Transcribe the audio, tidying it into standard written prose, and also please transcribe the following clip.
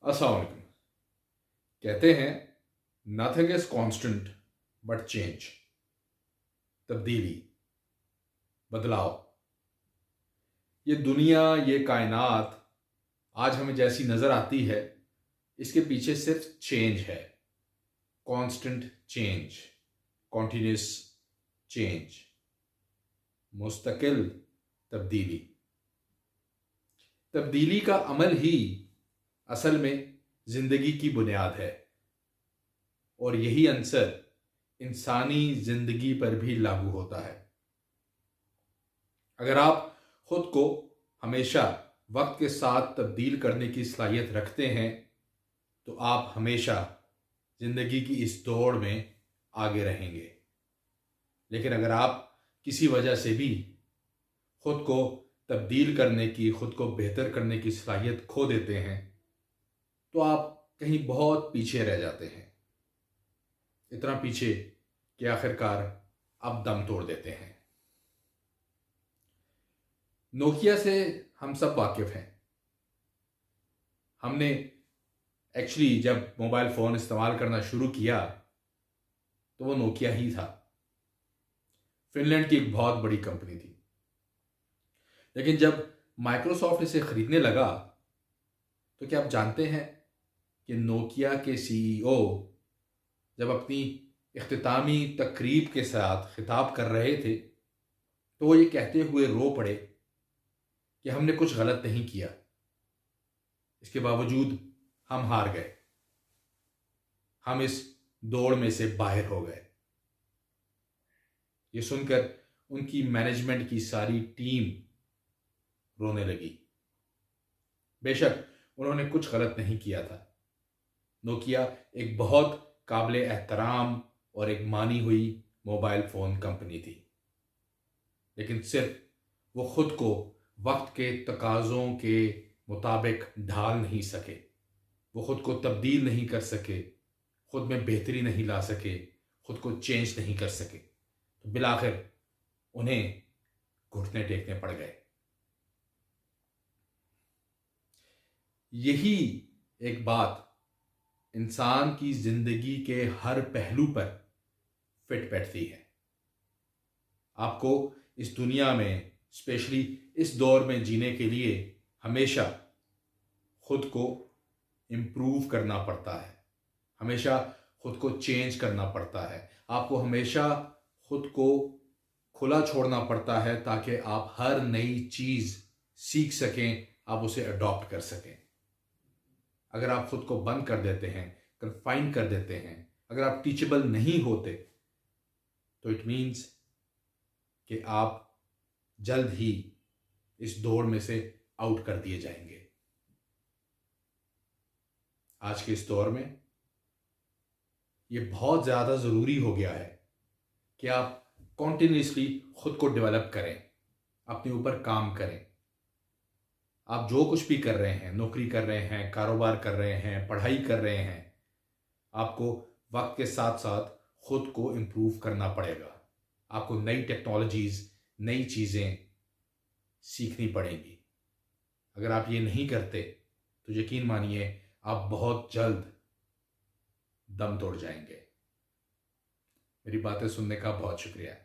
अस्सलाम वालेकुम। कहते हैं nothing is constant but change. तब्दीली, बदलाव। ये दुनिया, ये कायनात आज हमें जैसी नजर आती है, इसके पीछे सिर्फ चेंज है। कांस्टेंट चेंज, कॉन्टिन्यूस चेंज, मुस्तकिल तब्दीली। तब्दीली का अमल ही असल में जिंदगी की बुनियाद है और यही अंसर इंसानी जिंदगी पर भी लागू होता है। अगर आप खुद को हमेशा वक्त के साथ तब्दील करने की सलाहियत रखते हैं तो आप हमेशा जिंदगी की इस दौड़ में आगे रहेंगे। लेकिन अगर आप किसी वजह से भी खुद को तब्दील करने की, खुद को बेहतर करने की सलाहियत खो देते हैं तो आप कहीं बहुत पीछे रह जाते हैं। इतना पीछे कि आखिरकार आप दम तोड़ देते हैं। नोकिया से हम सब वाकिफ हैं। हमने एक्चुअली जब मोबाइल फ़ोन इस्तेमाल करना शुरू किया तो वो नोकिया ही था। फिनलैंड की एक बहुत बड़ी कंपनी थी। लेकिन जब माइक्रोसॉफ्ट इसे खरीदने लगा तो क्या आप जानते हैं कि नोकिया के सीईओ जब अपनी इख्तितामी तकरीब के साथ खिताब कर रहे थे तो वो ये कहते हुए रो पड़े कि हमने कुछ गलत नहीं किया, इसके बावजूद हम हार गए, हम इस दौड़ में से बाहर हो गए। ये सुनकर उनकी मैनेजमेंट की सारी टीम रोने लगी। बेशक उन्होंने कुछ गलत नहीं किया था। नोकिया एक बहुत काबिल एहतराम और एक मानी हुई मोबाइल फ़ोन कंपनी थी, लेकिन सिर्फ वो खुद को वक्त के तकाज़ों के मुताबिक ढाल नहीं सके, वो खुद को तब्दील नहीं कर सके, खुद में बेहतरी नहीं ला सके, खुद को चेंज नहीं कर सके, तो बिलाखिर उन्हें घुटने टेकने पड़ गए। यही एक बात इंसान की जिंदगी के हर पहलू पर फिट बैठती है। आपको इस दुनिया में, स्पेशली इस दौर में जीने के लिए हमेशा खुद को इम्प्रूव करना पड़ता है, हमेशा खुद को चेंज करना पड़ता है। आपको हमेशा खुद को खुला छोड़ना पड़ता है ताकि आप हर नई चीज़ सीख सकें, आप उसे अडॉप्ट कर सकें। अगर आप खुद को बंद कर देते हैं, कन्फाइन कर देते हैं, अगर आप टीचेबल नहीं होते तो इट मीन्स कि आप जल्द ही इस दौड़ में से आउट कर दिए जाएंगे। आज के इस दौर में ये बहुत ज़्यादा ज़रूरी हो गया है कि आप कॉन्टिन्यूसली खुद को डेवलप करें, अपने ऊपर काम करें। आप जो कुछ भी कर रहे हैं, नौकरी कर रहे हैं, कारोबार कर रहे हैं, पढ़ाई कर रहे हैं, आपको वक्त के साथ साथ खुद को इम्प्रूव करना पड़ेगा। आपको नई टेक्नोलॉजीज़, नई चीज़ें सीखनी पड़ेंगी। अगर आप ये नहीं करते तो यकीन मानिए आप बहुत जल्द दम तोड़ जाएंगे। मेरी बातें सुनने का बहुत शुक्रिया।